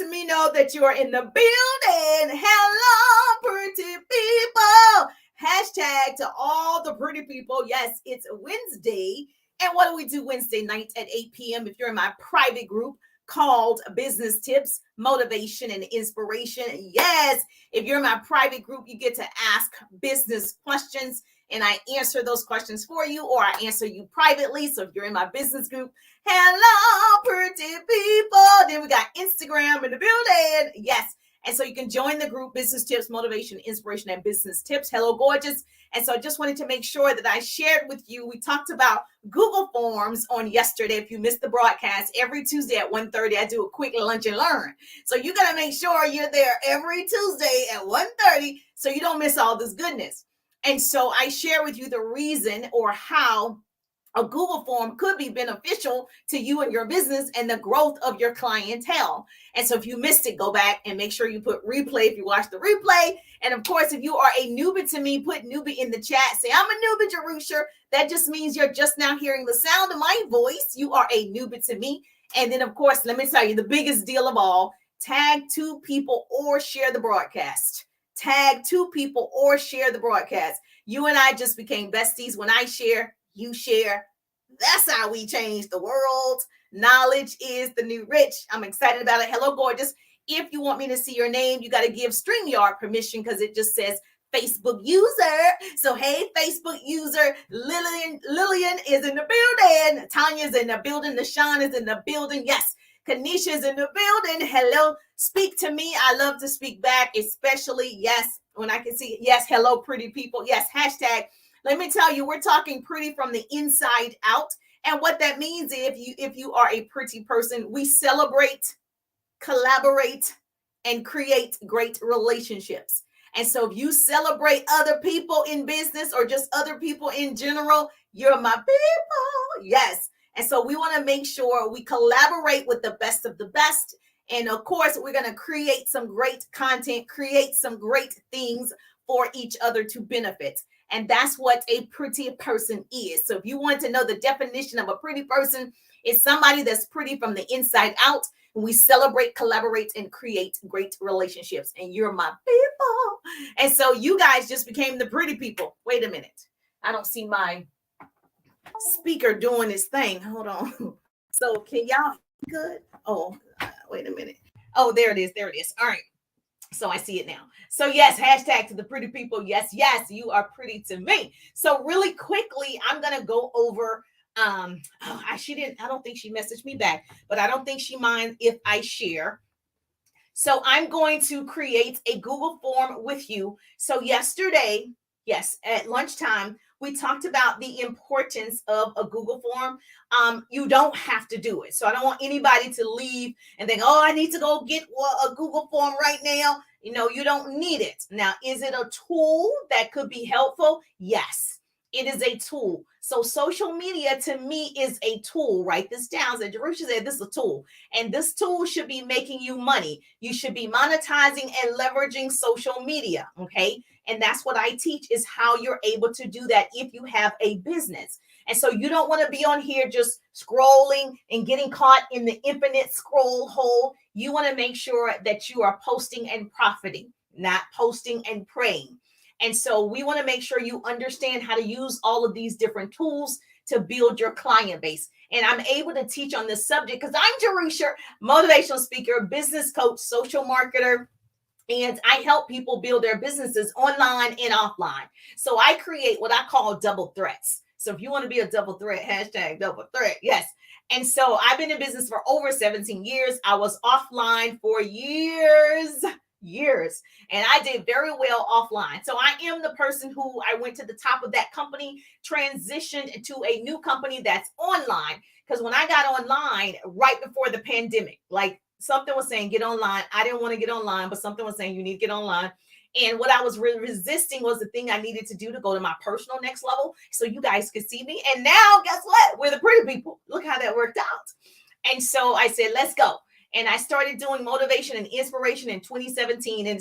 Let me know that you are in the building. Hello, pretty people. Hashtag to all the pretty people. Yes, it's Wednesday. And what do we do Wednesday night at 8 p.m. if you're in my private group called Business Tips, Motivation, and Inspiration? Yes, if you're in my private group, you get to ask business questions and I answer those questions for you or I answer you privately. So if you're in my business group, hello, pretty people. Then we got Instagram in the building. Yes. And so you can join the group Business Tips, Motivation, Inspiration, and Business Tips. Hello, gorgeous. And so I just wanted to make sure that I shared with you. We talked about Google Forms on yesterday. If you missed the broadcast, every Tuesday at 1:30, I do a quick lunch and learn. So you got to make sure you're there every Tuesday at 1:30 so you don't miss all this goodness. And so I share with you the reason or how a Google form could be beneficial to you and your business and the growth of your clientele. And so if you missed it, go back and make sure you put replay if you watch the replay. And of course, if you are a newbie to me, put newbie in the chat. Say, I'm a newbie, Jerusha. That just means you're just now hearing the sound of my voice. You are a newbie to me. And then, of course, let me tell you the biggest deal of all, tag 2 people or share the broadcast. Tag 2 people or share the broadcast. You and I just became besties. When I share, you share. That's how we change the world. Knowledge is the new rich. I'm excited about it. Hello, gorgeous. If you want me to see your name, you got to give StreamYard permission because it just says Facebook user. So, hey, Facebook user, Lillian is in the building. Tanya's in the building. Nashawn is in the building. Yes. Kanisha's in the building. Hello. Speak to me. I love to speak back, especially, yes, when I can see, yes, hello, pretty people. Yes, hashtag. Let me tell you, we're talking pretty from the inside out. And what that means, if you are a pretty person, we celebrate, collaborate, and create great relationships. And so if you celebrate other people in business or just other people in general, you're my people. Yes. And so we want to make sure we collaborate with the best of the best. And of course, we're going to create some great content, create some great things for each other to benefit. And that's what a pretty person is. So if you want to know the definition of a pretty person, it's somebody that's pretty from the inside out. And we celebrate, collaborate, and create great relationships. And you're my people. And so you guys just became the pretty people. Wait a minute. I don't see my speaker doing his thing. Hold on. So can y'all good? Oh, wait a minute. Oh, there it is. There it is. All right. So I see it now. So yes, hashtag to the pretty people. Yes, yes, you are pretty to me. So really quickly, I'm gonna go over. I don't think she messaged me back, but I don't think she minds if I share. So I'm going to create a Google form with you. So yesterday, yes, at lunchtime, we talked about the importance of a Google form. You don't have to do it. So I don't want anybody to leave and think, oh, I need to go get a Google form right now. You don't need it. Now, is it a tool that could be helpful? Yes, it is a tool. So social media to me is a tool. Write this down. So Jerusha said this is a tool. And this tool should be making you money. You should be monetizing and leveraging social media. Okay. And that's what I teach is how you're able to do that if you have a business. And so you don't want to be on here just scrolling and getting caught in the infinite scroll hole. You want to make sure that you are posting and profiting, not posting and praying. And so we want to make sure you understand how to use all of these different tools to build your client base. And I'm able to teach on this subject because I'm Jerusha, motivational speaker, business coach, social marketer, and I help people build their businesses online and offline. So I create what I call double threats. So if you want to be a double threat, hashtag double threat. Yes. And so I've been in business for over 17 years. I was offline for years. And I did very well offline. So I am the person who I went to the top of that company, transitioned to a new company that's online. Because when I got online right before the pandemic, like something was saying, get online. I didn't want to get online, but something was saying you need to get online. And what I was resisting was the thing I needed to do to go to my personal next level so you guys could see me. And now guess what? We're the pretty people. Look how that worked out. And so I said, let's go. And I started doing motivation and inspiration in 2017 and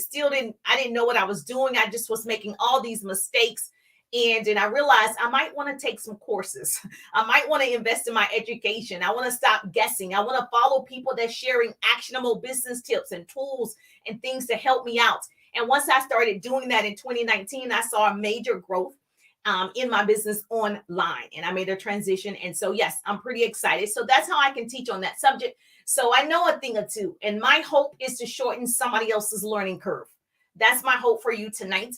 I didn't know what I was doing. I just was making all these mistakes. And I realized I might want to take some courses. I might want to invest in my education. I want to stop guessing. I want to follow people that's sharing actionable business tips and tools and things to help me out. And once I started doing that in 2019, I saw a major growth in my business online, and I made a transition. And so, yes, I'm pretty excited. So that's how I can teach on that subject. So I know a thing or two, and my hope is to shorten somebody else's learning curve. That's my hope for you tonight.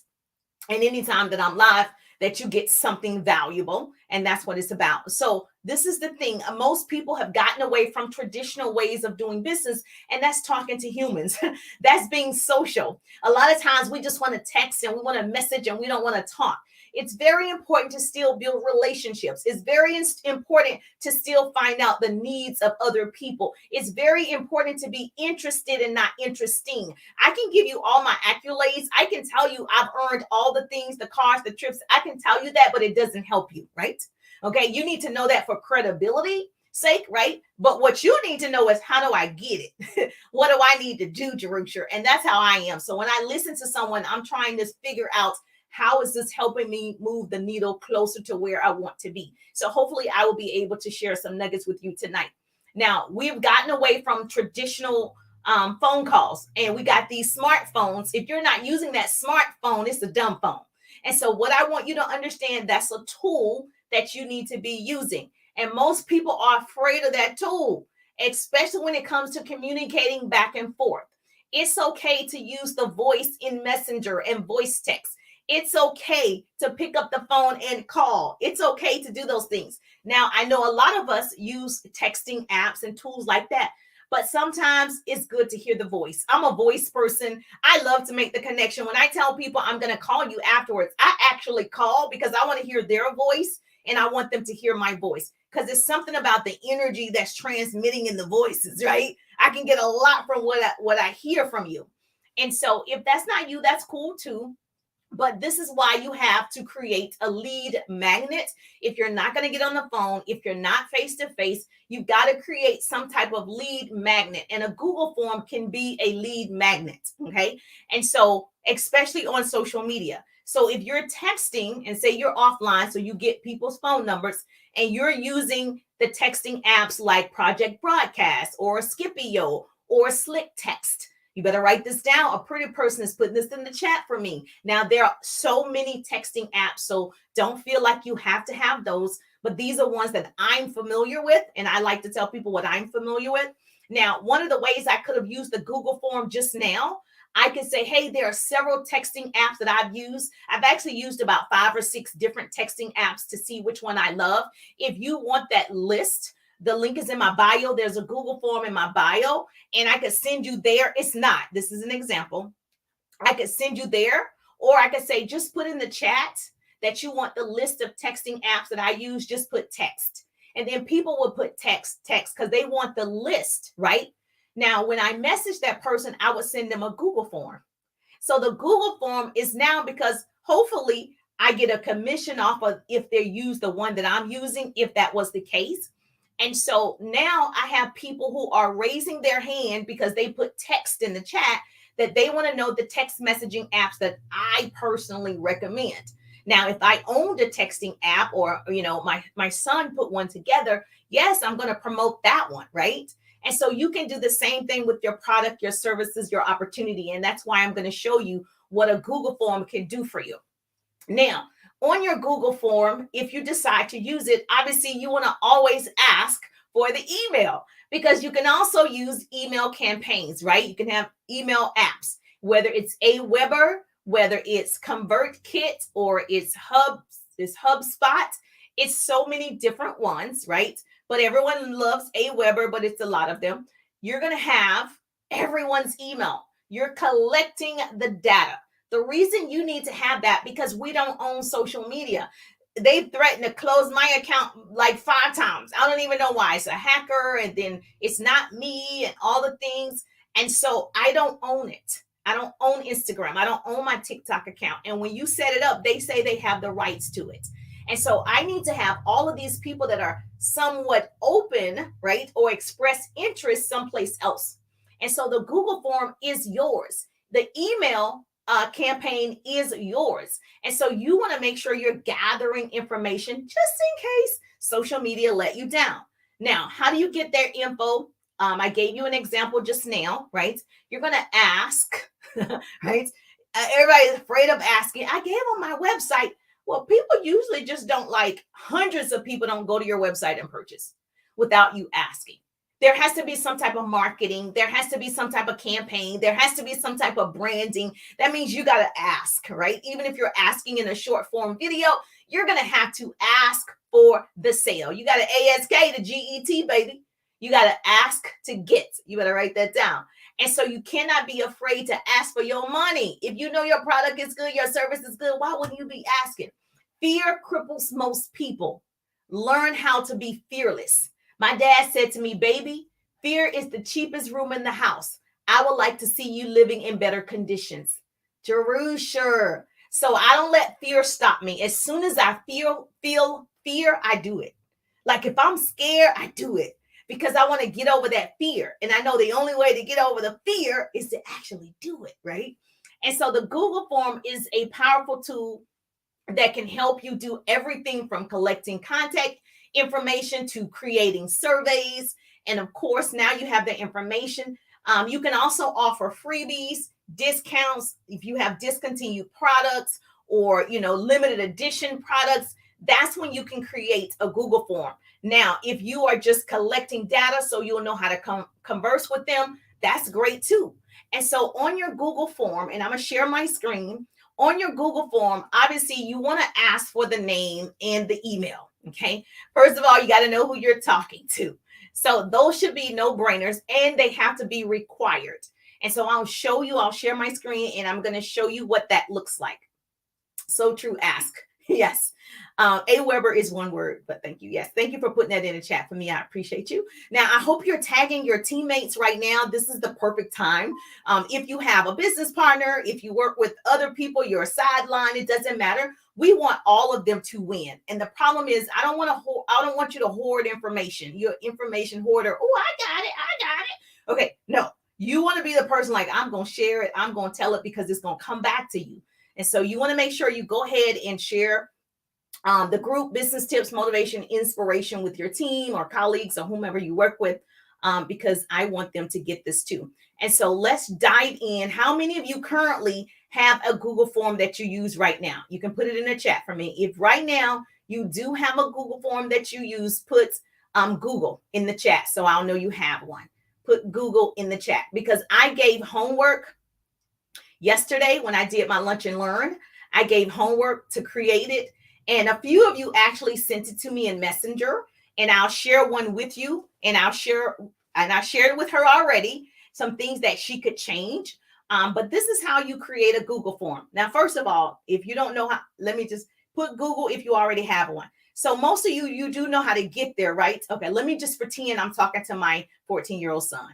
And anytime that I'm live, that you get something valuable. And that's what it's about. So this is the thing. Most people have gotten away from traditional ways of doing business, and that's talking to humans. That's being social. A lot of times we just want to text and we want to message and we don't want to talk. It's very important to still build relationships. It's very important to still find out the needs of other people. It's very important to be interested and not interesting. I can give you all my accolades. I can tell you I've earned all the things, the cars, the trips. I can tell you that, but it doesn't help you, right? Okay, you need to know that for credibility sake, right? But what you need to know is, how do I get it? What do I need to do, Jerusha? And that's how I am. So when I listen to someone, I'm trying to figure out, how is this helping me move the needle closer to where I want to be? So hopefully I will be able to share some nuggets with you tonight. Now, we've gotten away from traditional phone calls, and we got these smartphones. If you're not using that smartphone, it's a dumb phone. And so what I want you to understand, that's a tool that you need to be using. And most people are afraid of that tool, especially when it comes to communicating back and forth. It's okay to use the voice in Messenger and voice text. It's okay to pick up the phone and call. It's okay to do those things. Now, I know a lot of us use texting apps and tools like that, but sometimes it's good to hear the voice. I'm a voice person. I love to make the connection. When I tell people I'm going to call you afterwards, I actually call because I want to hear their voice and I want them to hear my voice, because it's something about the energy that's transmitting in the voices, right? I can get a lot from what I hear from you. And so if that's not you, that's cool too. But this is why you have to create a lead magnet. If you're not going to get on the phone, if you're not face to face, you've got to create some type of lead magnet. And a Google form can be a lead magnet. Okay. And so, especially on social media. So if you're texting and say you're offline, so you get people's phone numbers and you're using the texting apps like Project Broadcast or Skipio or Slick Text, you better write this down. A pretty person is putting this in the chat for me. Now, there are so many texting apps, so don't feel like you have to have those, but these are ones that I'm familiar with, and I like to tell people what I'm familiar with. Now, one of the ways I could have used the Google form just now, I could say, hey, there are several texting apps that I've used. I've actually used about 5 or 6 different texting apps to see which one I love. If you want that list, the link is in my bio. There's a Google form in my bio, and I could send you there. It's not. This is an example. I could send you there, or I could say, just put in the chat that you want the list of texting apps that I use. Just put text. And then people will put text, because they want the list, right? Now, when I message that person, I would send them a Google form. So the Google form is now, because hopefully I get a commission off of if they use the one that I'm using, if that was the case. And so now I have people who are raising their hand because they put text in the chat that they want to know the text messaging apps that I personally recommend. Now, if I owned a texting app, or, my son put one together, yes, I'm going to promote that one, right? And so you can do the same thing with your product, your services, your opportunity. And that's why I'm going to show you what a Google form can do for you. Now, on your Google form, if you decide to use it, obviously you want to always ask for the email, because you can also use email campaigns, right? You can have email apps, whether it's Aweber, whether it's ConvertKit, or it's HubSpot. It's so many different ones, right? But everyone loves Aweber, but it's a lot of them. You're going to have everyone's email. You're collecting the data. The reason you need to have that, because we don't own social media. They threatened to close my account like 5 times. I don't even know why. It's a hacker, and then it's not me, and all the things. And so I don't own it. I don't own Instagram. I don't own my TikTok account. And when you set it up, they say they have the rights to it. And so I need to have all of these people that are somewhat open, right, or express interest someplace else. And so the Google form is yours. The email campaign is yours. And so you want to make sure you're gathering information just in case social media let you down. Now, how do you get their info? I gave you an example just now, right? You're going to ask, right? Everybody's afraid of asking. I gave on my website. Well, people usually just don't, like, hundreds of people don't go to your website and purchase without you asking. There has to be some type of marketing. There has to be some type of campaign. There has to be some type of branding. That means you got to ask, right? Even if you're asking in a short form video, you're going to have to ask for the sale. You got to ASK to GET, baby. You got to ask to get. You better write that down. And so you cannot be afraid to ask for your money. If you know your product is good, your service is good, why wouldn't you be asking? Fear cripples most people. Learn how to be fearless. My dad said to me, baby, fear is the cheapest room in the house. I would like to see you living in better conditions. Jerusha. So I don't let fear stop me. As soon as I feel fear, I do it. Like if I'm scared, I do it because I want to get over that fear. And I know the only way to get over the fear is to actually do it, right? And so the Google form is a powerful tool that can help you do everything from collecting contact information to creating surveys. And of course, now you have the information. You can also offer freebies, discounts if you have discontinued products or, limited edition products. That's when you can create a Google form. Now, if you are just collecting data so you'll know how to converse with them, that's great too. And so on your Google form, and I'm going to share my screen, on your Google form, obviously you want to ask for the name and the email. Okay. First of all, you got to know who you're talking to. So those should be no-brainers and they have to be required. And so I'll share my screen and I'm going to show you what that looks like. So true. Ask. Yes. AWeber is one word, but thank you. Yes. Thank you for putting that in the chat for me. I appreciate you. Now, I hope you're tagging your teammates right now. This is the perfect time. If you have a business partner, if you work with other people, you're a sideline, it doesn't matter. We want all of them to win. And the problem is I don't want you to hoard information. You're information hoarder. Oh, I got it. Okay. No, you want to be the person like, I'm going to share it. I'm going to tell it because it's going to come back to you. And so you want to make sure you go ahead and share the group business tips, motivation, inspiration with your team or colleagues or whomever you work with, because I want them to get this too. And so let's dive in. How many of you currently have a Google form that you use right now? You can put it in the chat for me. If right now you do have a Google form that you use, put Google in the chat so I'll know you have one. Put Google in the chat because I gave homework yesterday when I did my lunch and learn. I gave homework to create it. And a few of you actually sent it to me in Messenger, and I'll share one with you. And I shared it with her already, some things that she could change. But this is how you create a Google form. Now, first of all, if you don't know how, let me just put Google if you already have one. So most of you do know how to get there, right? Okay, let me just pretend I'm talking to my 14-year-old son.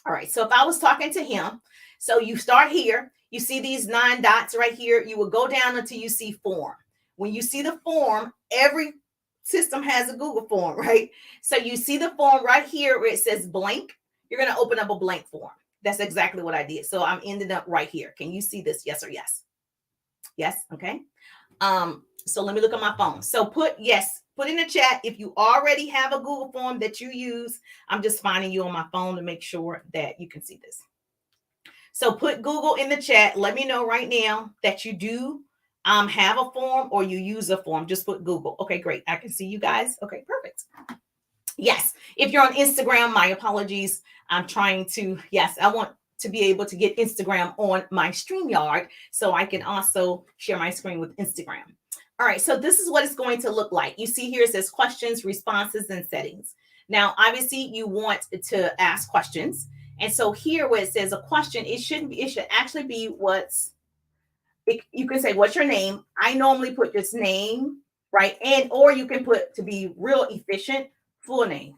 All right, so if I was talking to him, so you start here, you see these 9 dots right here, you will go down until you see form. When you see the form, every system has a Google form, right? So you see the form right here where it says blank. You're going to open up a blank form. That's exactly what I did. So I'm ended up right here. Can you see this? Yes or yes? Yes. Okay. So let me look at my phone. So put in the chat if you already have a Google form that you use. I'm just finding you on my phone to make sure that you can see this. So put Google in the chat. Let me know right now that you do have a form or you use a form. Just put Google. Okay, great. I can see you guys. Okay, perfect. Yes. If you're on Instagram, my apologies. I want to be able to get Instagram on my StreamYard so I can also share my screen with Instagram. All right. So this is what it's going to look like. You see here, it says questions, responses, and settings. Now, obviously you want to ask questions. And so here where it says a question, it should actually be you can say, what's your name? I normally put just name, right? Or you can put, to be real efficient, full name.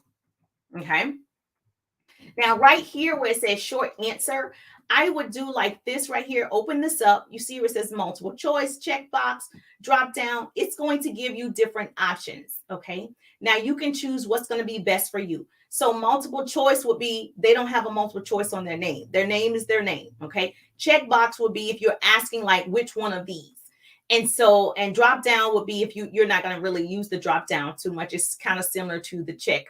Okay. Now, right here where it says short answer, I would do like this right here. Open this up. You see where it says multiple choice, checkbox, drop down. It's going to give you different options. Okay. Now you can choose what's going to be best for you. So multiple choice would be they don't have a multiple choice on their name. Their name is their name. Okay. Checkbox would be if you're asking like which one of these. And drop down would be if you're not going to really use the drop down too much. It's kind of similar to the check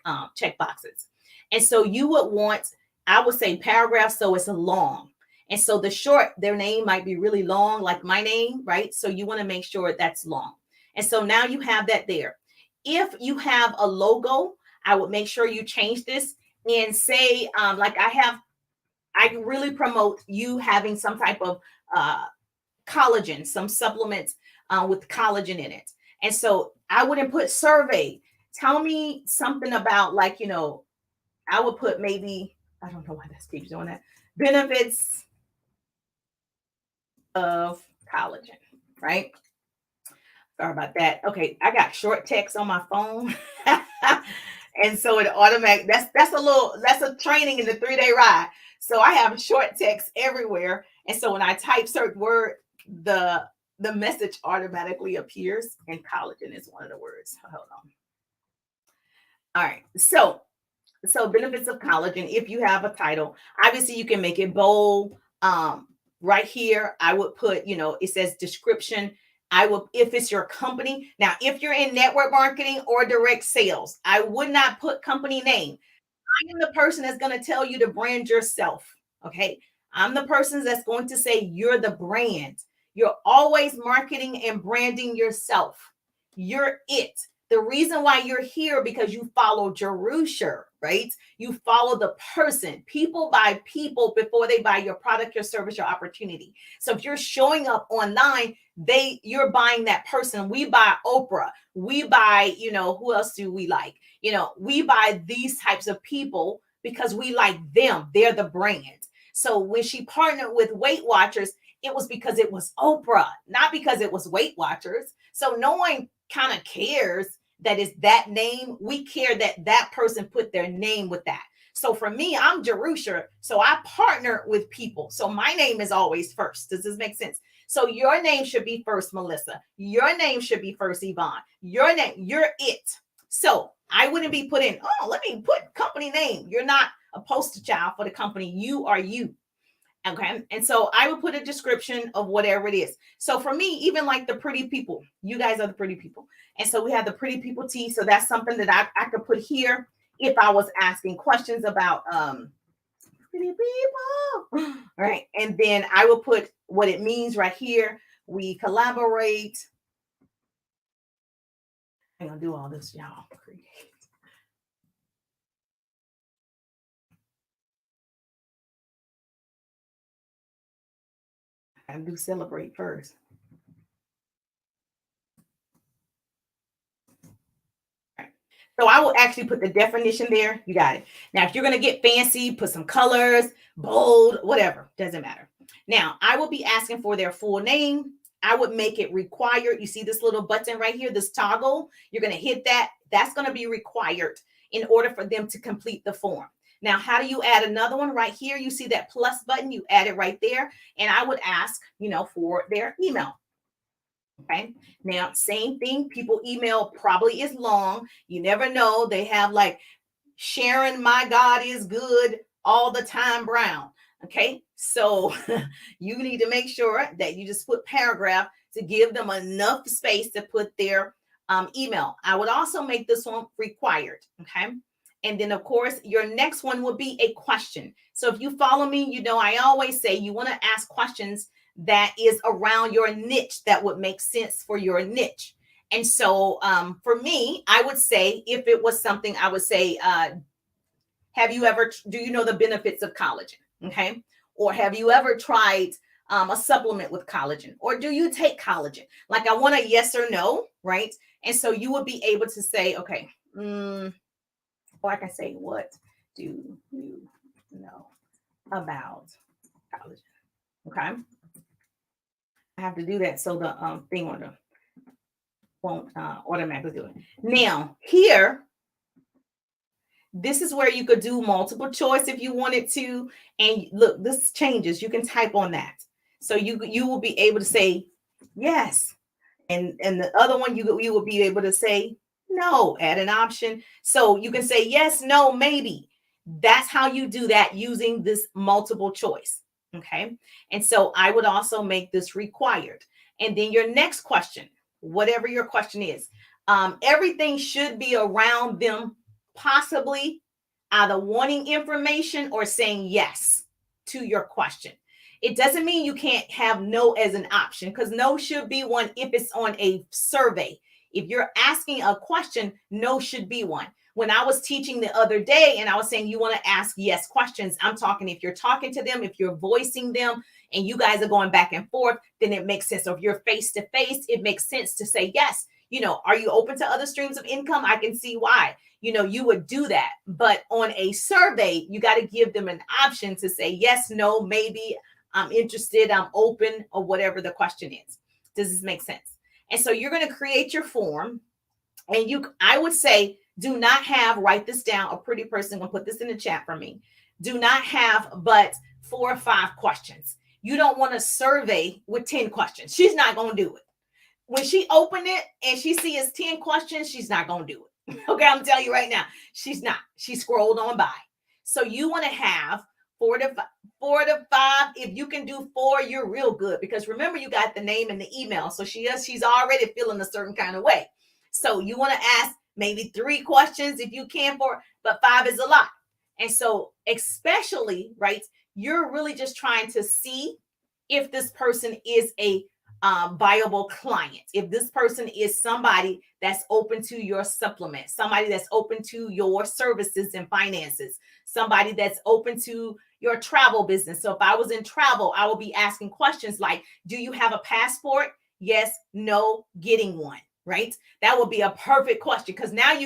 boxes. And so you would want, I would say paragraph, so it's a long. And so the short, their name might be really long, like my name, right? So you want to make sure that's long. And so now you have that there. If you have a logo, I would make sure you change this and say, like I really promote you having some type of collagen, some supplements with collagen in it. And so I wouldn't put survey. Tell me something about like, I would put maybe, I don't know why that keeps doing that. Benefits of collagen, right? Sorry about that. Okay, I got short text on my phone. And so it automatic that's a training in the 3-day ride. So I have short text everywhere. And so when I type certain word, the message automatically appears, and collagen is one of the words. Hold on. All right. So benefits of collagen, if you have a title, obviously you can make it bold. Right here, I would put, it says description. I will, if it's your company. Now, if you're in network marketing or direct sales, I would not put company name. I am the person that's going to tell you to brand yourself. Okay. I'm the person that's going to say you're the brand. You're always marketing and branding yourself. You're it. The reason why you're here because you follow Jerusha, right? You follow the person. People buy people before they buy your product, your service, your opportunity. So if you're showing up online, you're buying that person. We buy Oprah. We buy, who else do we like? We buy these types of people because we like them. They're the brand. So when she partnered with Weight Watchers, it was because it was Oprah, not because it was Weight Watchers. So no one kind of cares that is that name. We care that that person put their name with that. So for me, I'm Jerusha. So I partner with people. So my name is always first. Does this make sense? So your name should be first, Melissa. Your name should be first, Yvonne. Your name, you're it. So I wouldn't be putting, let me put company name. You're not a poster child for the company. You are you. Okay. And so I would put a description of whatever it is. So for me, even like the pretty people, you guys are the pretty people. And so we have the pretty people tea. So that's something that I could put here if I was asking questions about pretty people. All right. And then I will put what it means right here. We collaborate. I'm gonna do all this, y'all. I do celebrate first. So I will actually put the definition there. You got it. Now, if you're going to get fancy, put some colors, bold, whatever. Doesn't matter. Now, I will be asking for their full name. I would make it required. You see this little button right here, this toggle. You're going to hit that. That's going to be required in order for them to complete the form. Now, how do you add another one? Right here, you see that plus button. You add it right there. And I would ask, for their email. Okay. Now, same thing. People email probably is long. You never know. They have like Sharon, my God is good all the time, Brown. Okay. So you need to make sure that you just put paragraph to give them enough space to put their email. I would also make this one required. Okay. And then, of course, your next one would be a question. So if you follow me, I always say you want to ask questions that is around your niche that would make sense for your niche. And so for me, I would say if it was something, I would say, do you know the benefits of collagen? Okay. Or have you ever tried a supplement with collagen? Or do you take collagen? Like I want a yes or no, right? And so you would be able to say, okay, or I can say, what do you know about collagen? Okay. I have to do that so the thing won't automatically do it. Now here, This is where you could do multiple choice if you wanted to. And look, this changes. You can type on that. So you will be able to say yes. And the other one you will be able to say no, add an option. So you can say yes, no, maybe. That's how you do that using this multiple choice. Okay. And so I would also make this required. And then your next question, whatever your question is, everything should be around them possibly either wanting information or saying yes to your question. It doesn't mean you can't have no as an option, because no should be one if it's on a survey. If you're asking a question, no should be one. When I was teaching the other day and I was saying you want to ask yes questions, I'm talking if you're talking to them, if you're voicing them and you guys are going back and forth, then it makes sense. So if you're face to face, it makes sense to say yes. Are you open to other streams of income? I can see why. You would do that. But on a survey, you got to give them an option to say yes, no, maybe, I'm interested, I'm open, or whatever the question is. Does this make sense? And so you're going to create your form, and I would say, do not have, write this down. A pretty person will put this in the chat for me. Do not have but 4 or 5 questions. You don't want a survey with 10 questions. She's not going to do it. When she opened it and she sees 10 questions, she's not going to do it. Okay, I'm telling you right now, she's not. She scrolled on by. So you want to have 4 to 5. If you can do 4, you're real good, because remember, you got the name and the email. So she's already feeling a certain kind of way. So you want to ask maybe 3 questions if you can, but 5 is a lot. And so especially, right, you're really just trying to see if this person is a viable client, if this person is somebody that's open to your supplement, somebody that's open to your services and finances, somebody that's open to your travel business. So if I was in travel, I will be asking questions like, do you have a passport? Yes, no, getting one, right? That would be a perfect question, because now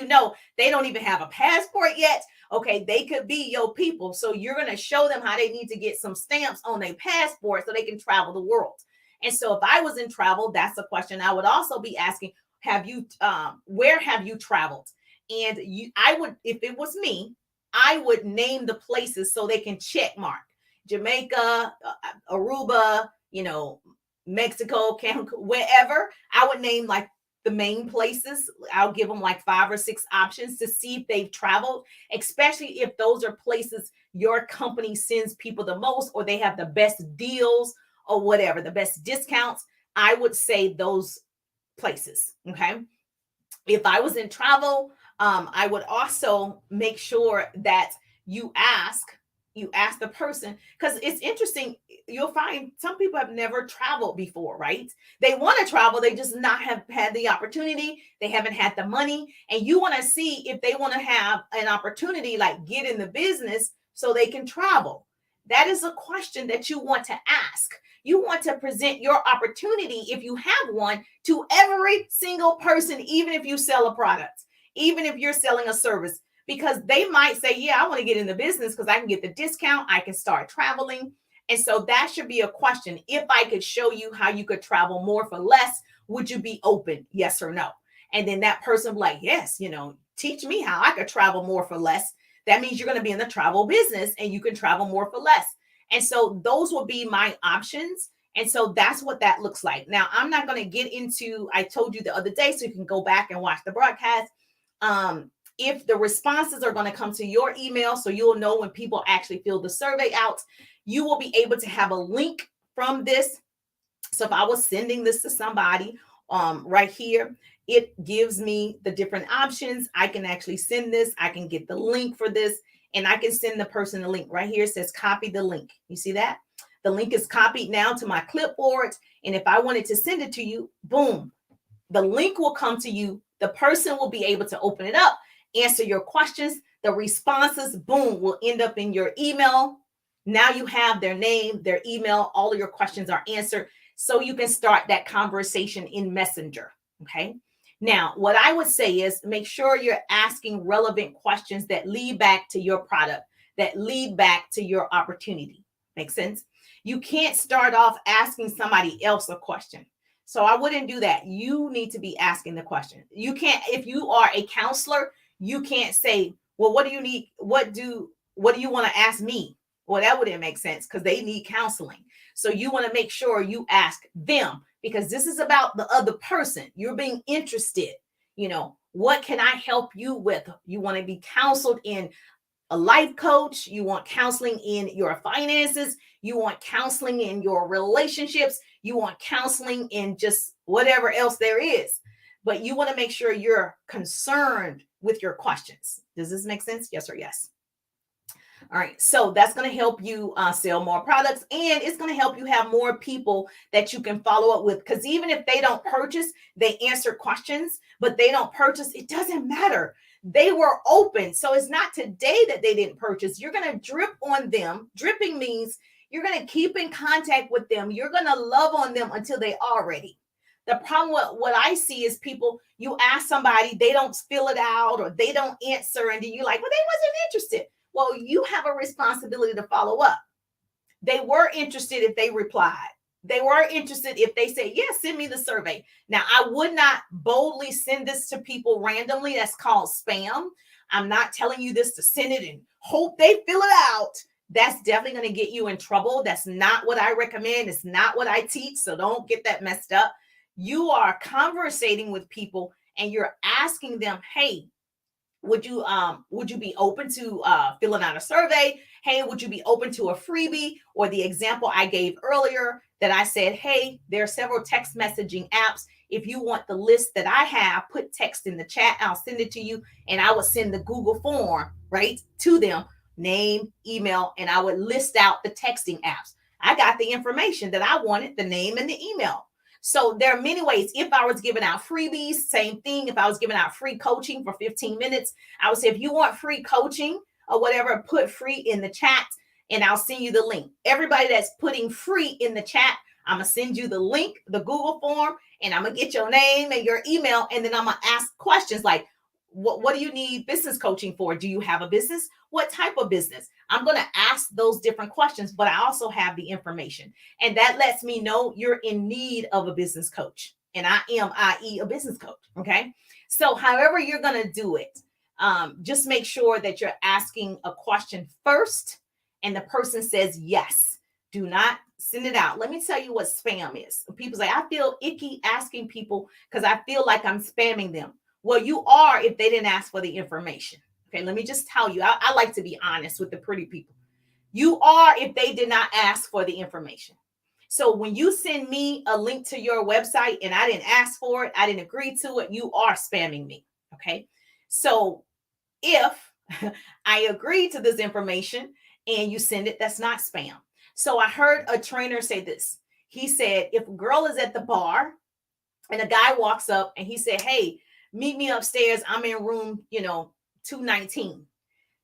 they don't even have a passport yet. Okay, they could be your people. So you're going to show them how they need to get some stamps on their passport so they can travel the world. And so if I was in travel, that's a question I would also be asking. Where have you traveled? And I would, if it was me, I would name the places so they can check mark. Jamaica, Aruba, Mexico, Cancun, wherever. I would name like the main places. I'll give them like 5 or 6 options to see if they've traveled, especially if those are places your company sends people the most, or they have the best deals or whatever, the best discounts. I would say those places. Okay. If I was in travel, I would also make sure that you ask the person, because it's interesting. You'll find some people have never traveled before, right? They want to travel. They just not have had the opportunity. They haven't had the money. And you want to see if they want to have an opportunity, like get in the business so they can travel. That is a question that you want to ask. You want to present your opportunity, if you have one, to every single person, even if you sell a product, even if you're selling a service, because they might say, yeah, I want to get in the business because I can get the discount. I can start traveling. And so that should be a question. If I could show you how you could travel more for less, would you be open? Yes or no? And then that person will be like, yes, teach me how I could travel more for less. That means you're going to be in the travel business and you can travel more for less. And so those will be my options. And so that's what that looks like. Now, I'm not going to get into, I told you the other day, so you can go back and watch the broadcast. If the responses are going to come to your email, so you'll know when people actually fill the survey out, you will be able to have a link from this. So if I was sending this to somebody right here, it gives me the different options. I can actually send this. I can get the link for this, and I can send the person the link. Right here, it says copy the link. You see that? The link is copied now to my clipboard. And if I wanted to send it to you, boom, the link will come to you. The person will be able to open it up, answer your questions. The responses, boom, will end up in your email. Now you have their name, their email, all of your questions are answered. So you can start that conversation in Messenger. Okay. Now, what I would say is make sure you're asking relevant questions that lead back to your product, that lead back to your opportunity. Make sense? You can't start off asking somebody else a question. So I wouldn't do that. You need to be asking the question. You can't, if you are a counselor, you can't say, Well, what do you need? What do you want to ask me? Well, that wouldn't make sense because they need counseling. So you want to make sure you ask them because this is about the other person. You're being interested. What can I help you with? You want to be counseled in a life coach. You want counseling in your finances. You want counseling in your relationships. You want counseling in just whatever else there is. But you want to make sure you're concerned with your questions. Does this make sense? Yes or yes? All right, so that's going to help you sell more products, and it's going to help you have more people that you can follow up with. Because even if they don't purchase, they answer questions, but they don't purchase, it doesn't matter. They were open. So it's not today that they didn't purchase. You're going to drip on them. Dripping means you're going to keep in contact with them. You're going to love on them until they are ready. The problem with what I see is people, you ask somebody, they don't fill it out or they don't answer, and then you're like, well, they wasn't interested. Well, you have a responsibility to follow up. They were interested if they replied. They were interested if they said, yes, send me the survey. Now, I would not boldly send this to people randomly. That's called spam. I'm not telling you this to send it and hope they fill it out. That's definitely going to get you in trouble. That's not what I recommend. It's not what I teach. So don't get that messed up. You are conversating with people and you're asking them, hey, would you be open to filling out a survey? Hey, would you be open to a freebie? Or the example I gave earlier that I said, hey, there are several text messaging apps. If you want the list that I have, put text in the chat. I'll send it to you, and I would send the Google form right to them, name, email, and I would list out the texting apps. I got the information that I wanted, the name and the email. So there are many ways. If I was giving out freebies, same thing. If I was giving out free coaching for 15 minutes, I would say, if you want free coaching or whatever, put free in the chat and I'll send you the link. Everybody that's putting free in the chat, I'm going to send you the link, the Google form, and I'm going to get your name and your email. And then I'm going to ask questions like, what do you need business coaching for? Do you have a business? What type of business? I'm going to ask those different questions, but I also have the information. And that lets me know you're in need of a business coach. And I am, i.e., a business coach. Okay. So however you're going to do it, just make sure that you're asking a question first and the person says yes. Do not send it out. Let me tell you what spam is. People say, I feel icky asking people because I feel like I'm spamming them. Well, you are if they didn't ask for the information. Okay, let me just tell you, I like to be honest with the pretty people. You are if they did not ask for the information. So when you send me a link to your website and I didn't ask for it, I didn't agree to it, you are spamming me. Okay, so if I agree to this information and you send it, that's not spam. So I heard a trainer say this. He said, if a girl is at the bar and a guy walks up and he said, hey, meet me upstairs, I'm in room, 219.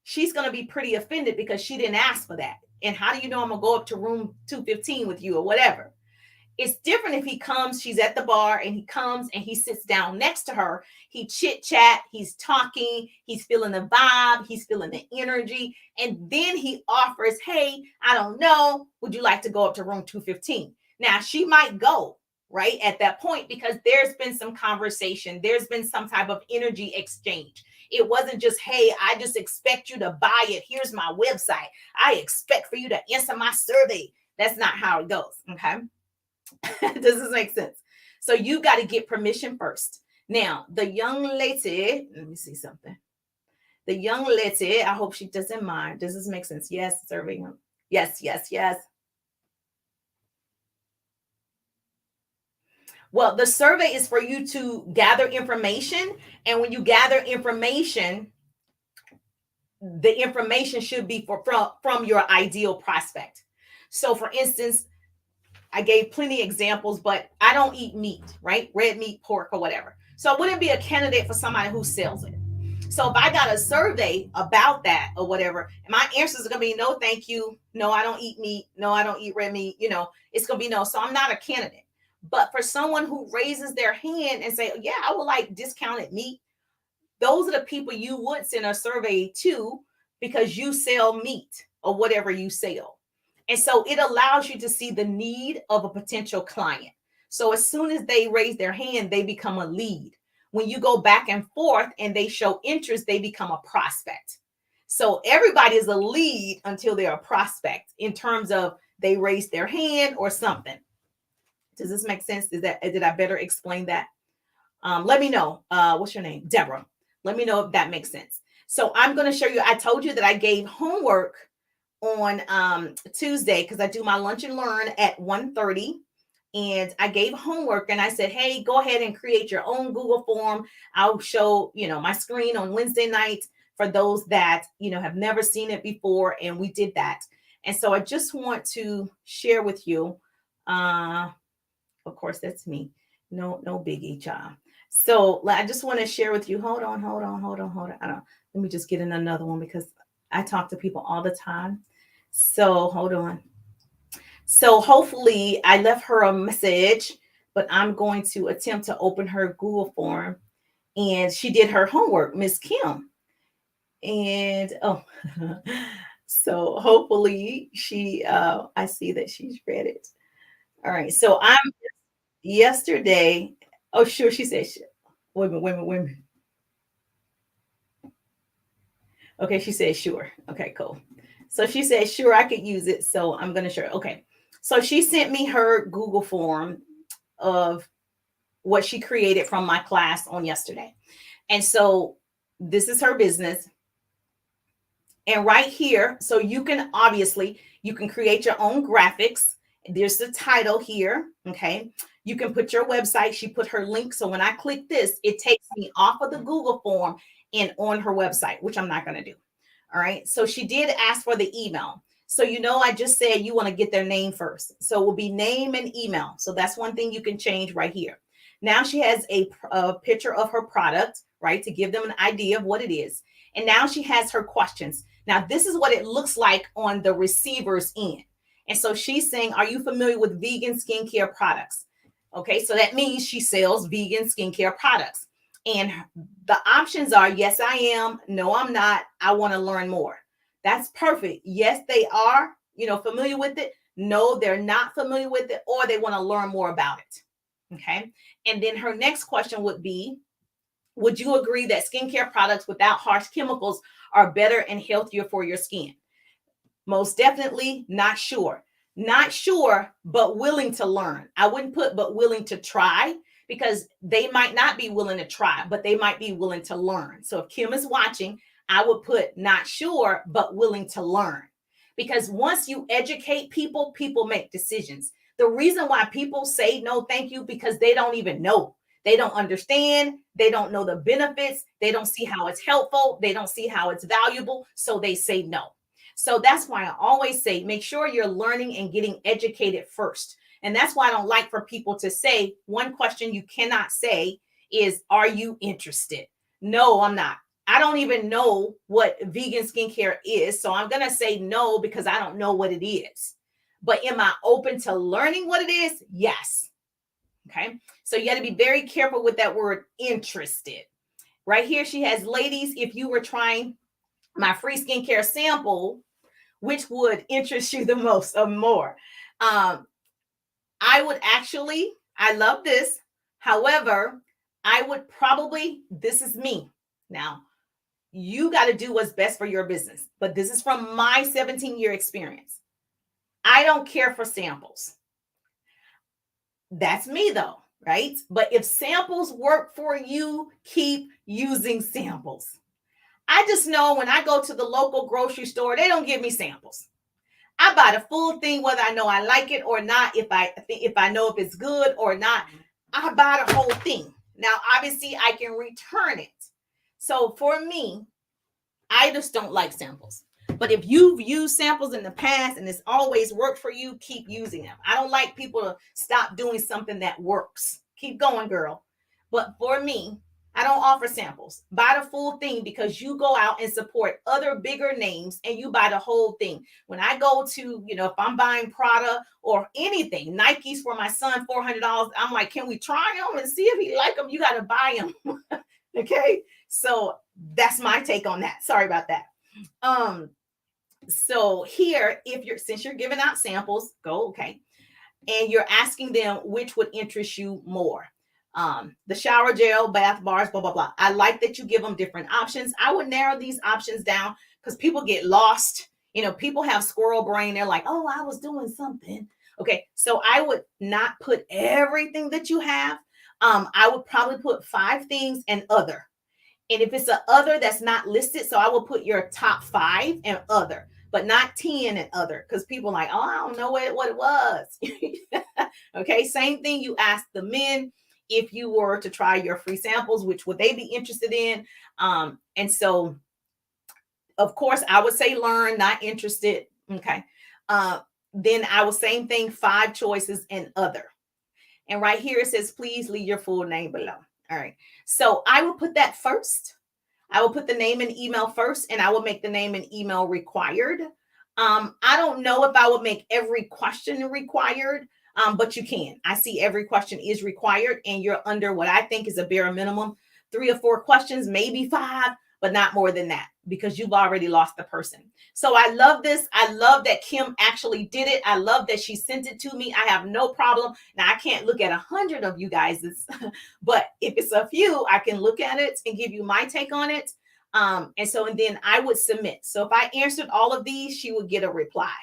She's going to be pretty offended because she didn't ask for that. And how do you know I'm going to go up to room 215 with you or whatever? It's different if he comes, she's at the bar and he comes and he sits down next to her. He chit chat, he's talking, he's feeling the vibe, he's feeling the energy. And then he offers, hey, I don't know, would you like to go up to room 215? Now she might go right at that point because there's been some conversation. There's been some type of energy exchange. It wasn't just, hey, I just expect you to buy it. Here's my website. I expect for you to answer my survey. That's not how it goes. Okay. Does this make sense? So you got to get permission first. Now, the young lady, let me see something. The young lady, I hope she doesn't mind. Does this make sense? Yes, survey. Yes, yes, yes. Well, the survey is for you to gather information. And when you gather information, the information should be from your ideal prospect. So for instance, I gave plenty of examples, but I don't eat meat, right? Red meat, pork, or whatever. So I wouldn't be a candidate for somebody who sells it. So if I got a survey about that or whatever, my answers are going to be no, thank you. No, I don't eat meat. No, I don't eat red meat. It's going to be no. So I'm not a candidate. But for someone who raises their hand and say, yeah, I would like discounted meat, those are the people you would send a survey to because you sell meat or whatever you sell. And so it allows you to see the need of a potential client. So as soon as they raise their hand, they become a lead. When you go back and forth and they show interest, they become a prospect. So everybody is a lead until they're a prospect in terms of they raise their hand or something. Does this make sense? Did I better explain that? Let me know. What's your name? Deborah. Let me know if that makes sense. So I'm going to show you. I told you that I gave homework on Tuesday because I do my lunch and learn at 1:30. And I gave homework and I said, hey, go ahead and create your own Google form. I'll show, my screen on Wednesday night for those that, have never seen it before. And we did that. And so I just want to share with you. Of course, that's me. No biggie, child. So I just want to share with you. Hold on. Let me just get in another one because I talk to people all the time. So hold on. So hopefully I left her a message, but I'm going to attempt to open her Google form. And she did her homework, Miss Kim. And so hopefully I see that she's read it. All right. So yesterday. Oh, sure. She said, wait a minute. Okay. She said, sure. Okay, cool. So she said, sure, I could use it. So I'm going to share. Okay. So she sent me her Google form of what she created from my class on yesterday. And so this is her business. And right here, so you can create your own graphics. There's the title here. Okay. You can put your website. She put her link. So when I click this, it takes me off of the Google form and on her website, which I'm not going to do. All right. So she did ask for the email. So, I just said you want to get their name first. So it will be name and email. So that's one thing you can change right here. Now she has a picture of her product, right, to give them an idea of what it is. And now she has her questions. Now, this is what it looks like on the receiver's end. And so she's saying, are you familiar with vegan skincare products? Okay, so that means she sells vegan skincare products. And the options are, yes, I am. No, I'm not. I want to learn more. That's perfect. Yes, they are, familiar with it. No, they're not familiar with it, or they want to learn more about it. Okay. And then her next question would be, would you agree that skincare products without harsh chemicals are better and healthier for your skin? Most definitely not sure. Not sure, but willing to learn. I wouldn't put but willing to try because they might not be willing to try, but they might be willing to learn. So if Kim is watching, I would put not sure, but willing to learn. Because once you educate people, people make decisions. The reason why people say no, thank you, because they don't even know. They don't understand. They don't know the benefits. They don't see how it's helpful. They don't see how it's valuable. So they say no. So that's why I always say, make sure you're learning and getting educated first. And that's why I don't like for people to say, one question you cannot say is, are you interested? No, I'm not. I don't even know what vegan skincare is. So I'm going to say no because I don't know what it is. But am I open to learning what it is? Yes. Okay. So you got to be very careful with that word interested. Right here, she has, ladies, if you were trying my free skincare sample, which would interest you the most or more? I would actually, I love this. However, I would probably, this is me. Now, you got to do what's best for your business. But this is from my 17-year experience. I don't care for samples. That's me though, right? But if samples work for you, keep using samples. I just know when I go to the local grocery store, they don't give me samples. I buy the full thing, whether I know I like it or not. If I know if it's good or not, I buy the whole thing. Now, obviously, I can return it. So for me, I just don't like samples. But if you've used samples in the past and it's always worked for you, keep using them. I don't like people to stop doing something that works. Keep going, girl. But for me, I don't offer samples. Buy the full thing because you go out and support other bigger names and you buy the whole thing. When I go to, if I'm buying Prada or anything, Nikes for my son, $400, I'm like, can we try them and see if he like them? You got to buy them. Okay. So that's my take on that. Sorry about that. So here, since you're giving out samples, okay. And you're asking them which would interest you more. The shower gel, bath bars, blah, blah, blah. I like that you give them different options. I would narrow these options down because people get lost. People have squirrel brain. They're like, oh, I was doing something. Okay, so I would not put everything that you have. I would probably put 5 things and other. And if it's a other that's not listed, so I will put your top 5 and other, but not 10 and other, because people are like, oh, I don't know what it was. Okay, same thing. You ask the men if you were to try your free samples, which would they be interested in? And so, of course, I would say learn, not interested. Okay. Then I will same thing, 5 choices and other. And right here it says, please leave your full name below. All right. So I will put that first. I will put the name and email first, and I will make the name and email required. I don't know if I would make every question required, but you can. I see every question is required, and you're under what I think is a bare minimum, 3 or 4 questions, maybe 5, but not more than that, because you've already lost the person. So I love this. I love that Kim actually did it. I love that she sent it to me. I have no problem. Now I can't look at 100 of you guys, but if it's a few, I can look at it and give you my take on it. And then I would submit. So if I answered all of these, she would get a reply.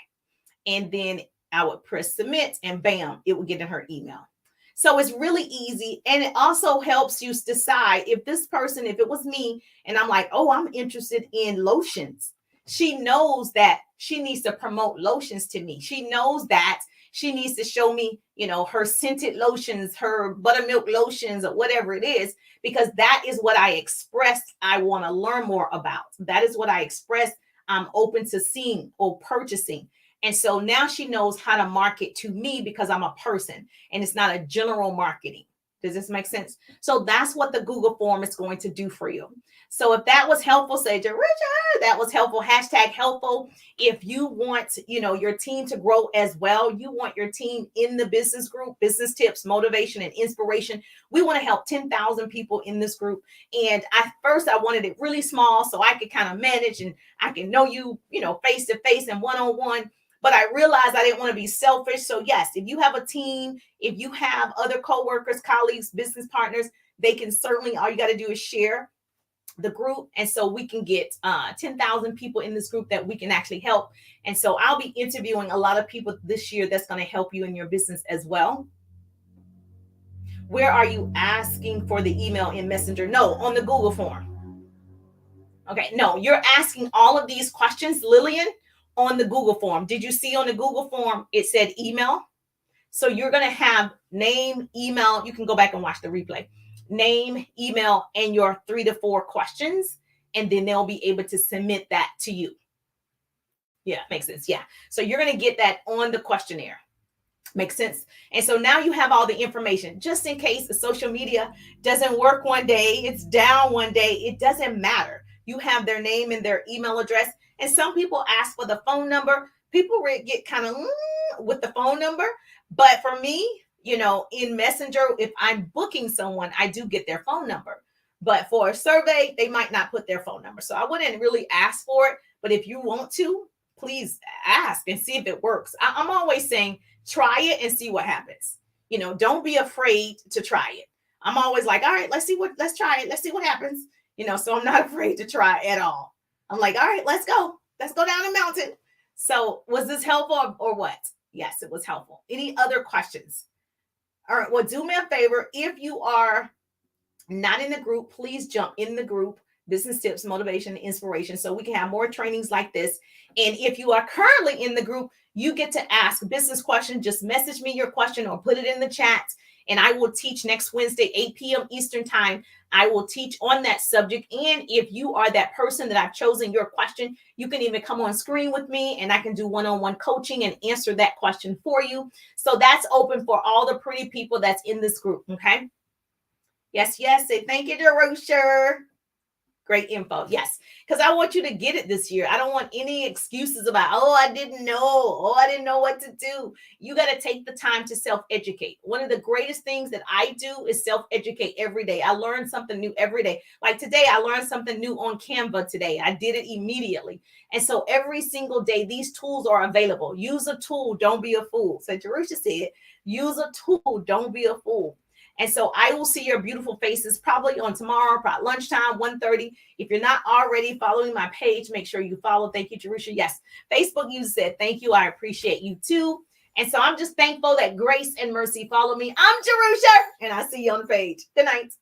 And then I would press submit, and bam, it would get in her email. So it's really easy. And it also helps you decide if this person, if it was me and I'm like, oh, I'm interested in lotions. She knows that she needs to promote lotions to me. She knows that she needs to show me, her scented lotions, her buttermilk lotions, or whatever it is, because that is what I expressed I want to learn more about. That is what I expressed I'm open to seeing or purchasing. And so now she knows how to market to me because I'm a person and it's not a general marketing. Does this make sense? So that's what the Google form is going to do for you. So if that was helpful, say to Richard, that was helpful, #helpful. If you want, your team to grow as well, you want your team in the business group, business tips, motivation, and inspiration. We want to help 10,000 people in this group. And at first I wanted it really small so I could kind of manage and I can know you, face to face and one-on-one. But I realized I didn't want to be selfish. So yes, if you have a team, if you have other coworkers, colleagues, business partners, they can certainly, all you got to do is share the group. And so we can get 10,000 people in this group that we can actually help. And so I'll be interviewing a lot of people this year that's going to help you in your business as well. Where are you asking for the email in Messenger? No, on the Google form. Okay, no, you're asking all of these questions, Lillian, on the Google form. Did you see on the Google form, it said email? So you're going to have name, email. You can go back and watch the replay. Name, email, and your 3 to 4 questions. And then they'll be able to submit that to you. Yeah, makes sense. Yeah. So you're going to get that on the questionnaire. Makes sense. And so now you have all the information, just in case the social media doesn't work one day, it's down one day. It doesn't matter. You have their name and their email address. And some people ask for the phone number. People get kind of with the phone number. But for me, in Messenger, if I'm booking someone, I do get their phone number. But for a survey, they might not put their phone number. So I wouldn't really ask for it. But if you want to, please ask and see if it works. I'm always saying, try it and see what happens. Don't be afraid to try it. I'm always like, all right, let's try it. Let's see what happens. So I'm not afraid to try at all. I'm like, all right, let's go. Let's go down the mountain. So was this helpful or what? Yes, it was helpful. Any other questions? All right, well, do me a favor. If you are not in the group, please jump in the group, Business Tips, Motivation, Inspiration, so we can have more trainings like this. And if you are currently in the group, you get to ask business questions. Just message me your question or put it in the chat. And I will teach next Wednesday, 8 p.m. Eastern time. I will teach on that subject. And if you are that person that I've chosen your question, you can even come on screen with me and I can do one-on-one coaching and answer that question for you. So that's open for all the pretty people that's in this group. Okay. Yes. Say thank you, Jerusha. Great info. Yes. Because I want you to get it this year. I don't want any excuses about, oh, I didn't know. Oh, I didn't know what to do. You got to take the time to self-educate. One of the greatest things that I do is self-educate every day. I learn something new every day. Like today, I learned something new on Canva today. I did it immediately. And so every single day, these tools are available. Use a tool. Don't be a fool. So Jerusha said, use a tool. Don't be a fool. And so I will see your beautiful faces probably on tomorrow, probably lunchtime, 1:30. If you're not already following my page, make sure you follow. Thank you, Jerusha. Yes, Facebook, you said thank you. I appreciate you too. And so I'm just thankful that grace and mercy follow me. I'm Jerusha, and I see you on the page. Good night.